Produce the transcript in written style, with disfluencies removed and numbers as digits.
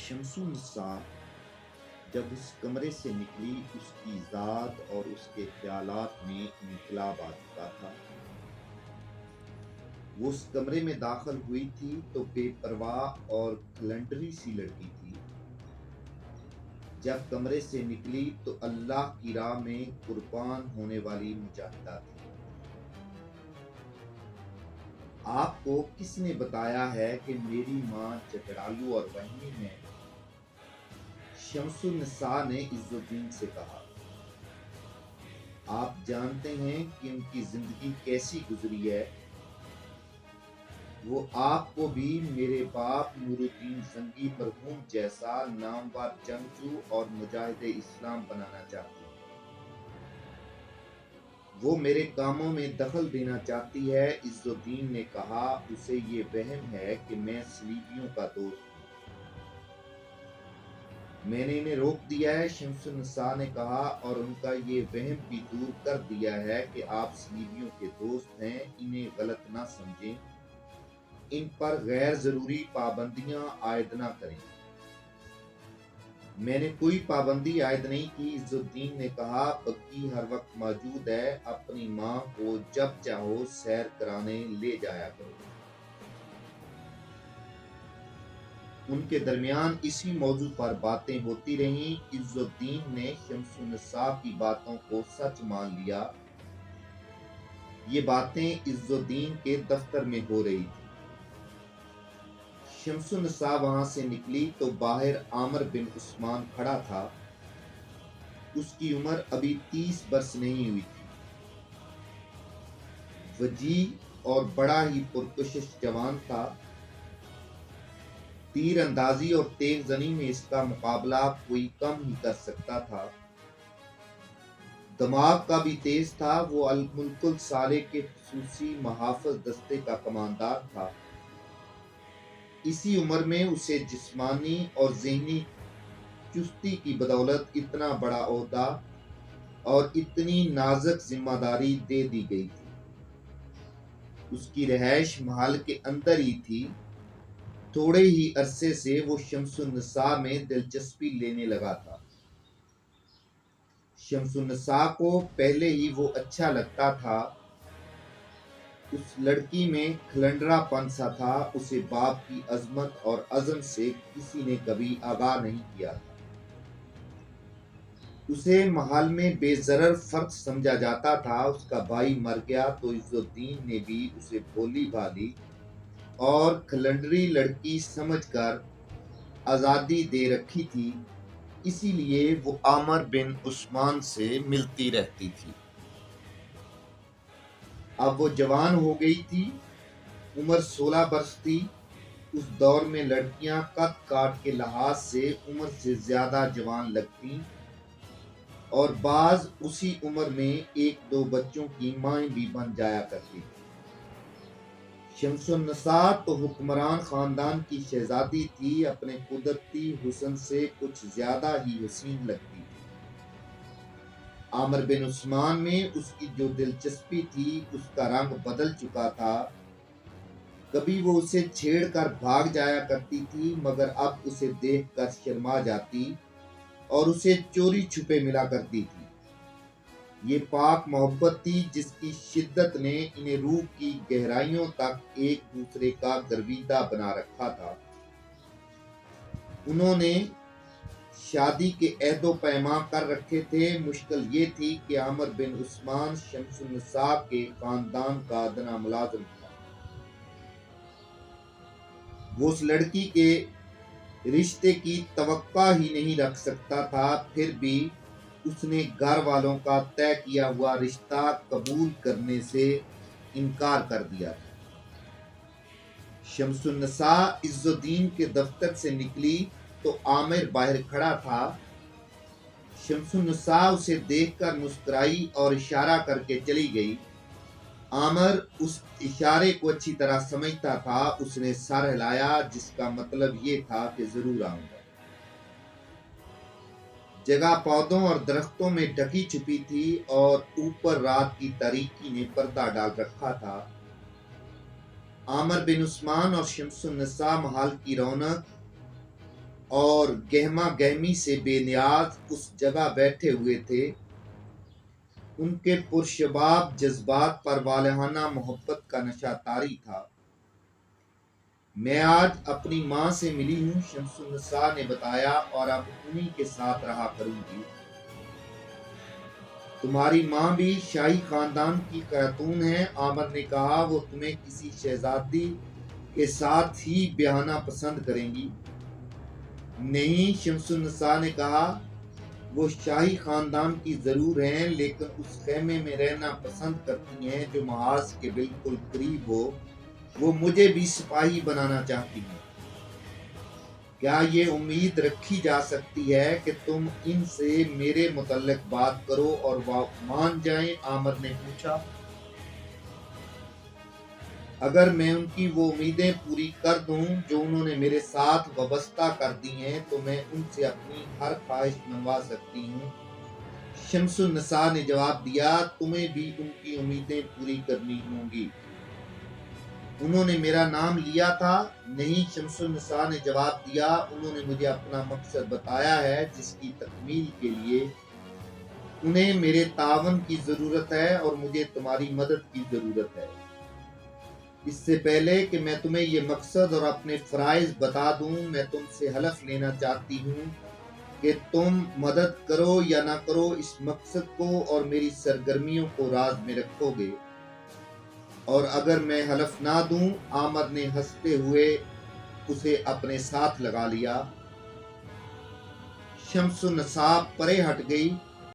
شمس النساء جب اس کمرے سے نکلی اس کی ذات اور اس کے خیالات میں انقلاب آ چکا تھا۔ وہ اس کمرے میں داخل ہوئی تھی تو بے پرواہ اور کھلنڈری سی لڑکی تھی۔ جب کمرے سے نکلی تو اللہ کی راہ میں قربان ہونے والی مجاہدہ تھی۔ آپ کو کس نے بتایا ہے کہ میری ماں چکڑالو اور وہمی ہے؟ شمس النساء نے عز الدین سے کہا۔ آپ جانتے ہیں کہ ان کی زندگی کیسی گزری ہے؟ وہ آپ کو بھی میرے باپ نور الدین زنگی مرحوم جیسا نامور جنگجو اور مجاہد اسلام بنانا چاہتی ہے۔ وہ میرے کاموں میں دخل دینا چاہتی ہے۔ عز الدین نے کہا، اسے یہ وہم ہے کہ میں صلیبیوں کا دوست ہوں۔ میں نے انہیں روک دیا ہے، شمس النساء نے کہا، اور ان کا یہ وہم بھی دور کر دیا ہے کہ آپ صلیبیوں کے دوست ہیں۔ انہیں غلط نہ سمجھیں، ان پر غیر ضروری پابندیاں عائد نہ کریں۔ میں نے کوئی پابندی عائد نہیں کی، عز الدین نے کہا، بگی ہر وقت موجود ہے، اپنی ماں کو جب چاہو سیر کرانے لے جایا کرو۔ ان کے درمیان اسی موضوع پر باتیں ہوتی رہیں۔ عز الدین نے شمس النساء کی باتوں کو سچ مان لیا۔ یہ باتیں عز الدین کے دفتر میں ہو رہی تھی۔ شمس النساء وہاں سے نکلی تو باہر عامر بن عثمان کھڑا تھا۔ اس کی عمر ابھی 30 برس نہیں ہوئی تھی۔ وجیح اور بڑا ہی پرکشش جوان تھا۔ تیر اندازی اور تیغ زنی میں اس کا مقابلہ کوئی کم ہی کر سکتا تھا۔ دماغ کا بھی تیز تھا۔ وہ الملک الصالح کے خصوصی محافظ دستے کا کماندار تھا۔ اسی عمر میں اسے جسمانی اور ذہنی چستی کی بدولت اتنا بڑا عہدہ اور اتنی نازک ذمہ داری دے دی گئی تھی۔ اس کی رہائش محل کے اندر ہی تھی۔ تھوڑے ہی عرصے سے وہ شمس النساء میں دلچسپی لینے لگا تھا۔ شمس النساء کو پہلے ہی وہ اچھا لگتا تھا۔ اس لڑکی میں کھلنڈرا پن سا تھا۔ اسے باپ کی عظمت اور عزم سے کسی نے کبھی آگاہ نہیں کیا تھا۔ اسے محل میں بے ضرر فرد سمجھا جاتا تھا۔ اس کا بھائی مر گیا تو عز الدین نے بھی اسے بھولی بھالی اور کھلنڈری لڑکی سمجھ کر آزادی دے رکھی تھی۔ اسی لیے وہ عامر بن عثمان سے ملتی رہتی تھی۔ اب وہ جوان ہو گئی تھی، عمر 16 برس تھی۔ اس دور میں لڑکیاں قد کاٹ کے لحاظ سے عمر سے زیادہ جوان لگتیں اور بعض اسی عمر میں ایک دو بچوں کی مائیں بھی بن جایا کرتی تھی۔ شمس النساء تو حکمران خاندان کی شہزادی تھی، اپنے قدرتی حسن سے کچھ زیادہ ہی حسین لگتی تھی۔ عامر بن عثمان میں اس کی جو دلچسپی تھی اس کا رنگ بدل چکا تھا۔ کبھی وہ اسے چھیڑ کر بھاگ جایا کرتی تھی، مگر اب اسے دیکھ کر شرما جاتی اور اسے چوری چھپے ملا کرتی تھی۔ یہ پاک محبت تھی جس کی شدت نے انہیں روح کی گہرائیوں تک ایک دوسرے کا گرویدہ بنا رکھا تھا۔ انہوں نے شادی کے عہد و پیمان کر رکھے تھے۔ مشکل یہ تھی کہ عامر بن عثمان شمس النساء کے خاندان کا ادنا ملازم تھا۔ وہ اس لڑکی کے رشتے کی توقع ہی نہیں رکھ سکتا تھا، پھر بھی اس نے گھر والوں کا طے کیا ہوا رشتہ قبول کرنے سے انکار کر دیا تھا۔ شمس النساء عز الدین کے دفتر سے نکلی تو عامر باہر کھڑا تھا۔ شمس النساء اسے دیکھ کر مسکرائی اور اشارہ کر کے چلی گئی۔ عامر اس اشارے کو اچھی طرح سمجھتا تھا۔ اس نے سر ہلایا، جس کا مطلب یہ تھا کہ ضرور آؤں گا۔ جگہ پودوں اور درختوں میں ڈھکی چھپی تھی اور اوپر رات کی تاریکی نے پردہ ڈال رکھا تھا۔ عامر بن عثمان اور شمس النساء محل کی رونق اور گہما گہمی سے بے نیاز اس جگہ بیٹھے ہوئے تھے۔ ان کے پرشباب جذبات پر والہانہ محبت کا نشہ طاری تھا۔ میں آج اپنی ماں سے ملی ہوں، شمس النساء نے بتایا، اور اب انہی کے ساتھ رہا کروں گی۔ تمہاری ماں بھی شاہی خاندان کی خاتون ہے، عامر نے کہا۔ وہ تمہیں کسی شہزادی کے ساتھ ہی بیاہنا پسند کریں گی؟ نہیں، شمس النساء نے کہا، وہ شاہی خاندان کی ضرور ہیں، لیکن اس خیمے میں رہنا پسند کرتی ہیں جو محاذ کے بالکل قریب ہو۔ وہ مجھے بھی سپاہی بنانا چاہتی ہیں۔ کیا یہ امید رکھی جا سکتی ہے کہ تم ان سے میرے متعلق بات کرو اور وہ مان جائیں؟ عامر نے پوچھا۔ اگر میں ان کی وہ امیدیں پوری کر دوں جو انہوں نے میرے ساتھ وابستہ کر دی ہیں تو میں ان سے اپنی ہر خواہش منوا سکتی ہوں۔ شمس النساء نے جواب دیا، تمہیں بھی ان کی امیدیں پوری کرنی ہوں گی۔ انہوں نے میرا نام لیا تھا؟ نہیں، شمس النساء نے جواب دیا، انہوں نے مجھے اپنا مقصد بتایا ہے جس کی تکمیل کے لیے انہیں میرے تعاون کی ضرورت ہے اور مجھے تمہاری مدد کی ضرورت ہے۔ اس سے پہلے کہ میں تمہیں یہ مقصد اور اپنے فرائض بتا دوں، میں تم سے حلف لینا چاہتی ہوں کہ تم مدد کرو یا نہ کرو، اس مقصد کو اور میری سرگرمیوں کو راز میں رکھو گے۔ اور اگر میں حلف نہ دوں؟ عامر نے ہنستے ہوئے اسے اپنے ساتھ لگا لیا۔ شمس النساء پرے ہٹ گئی۔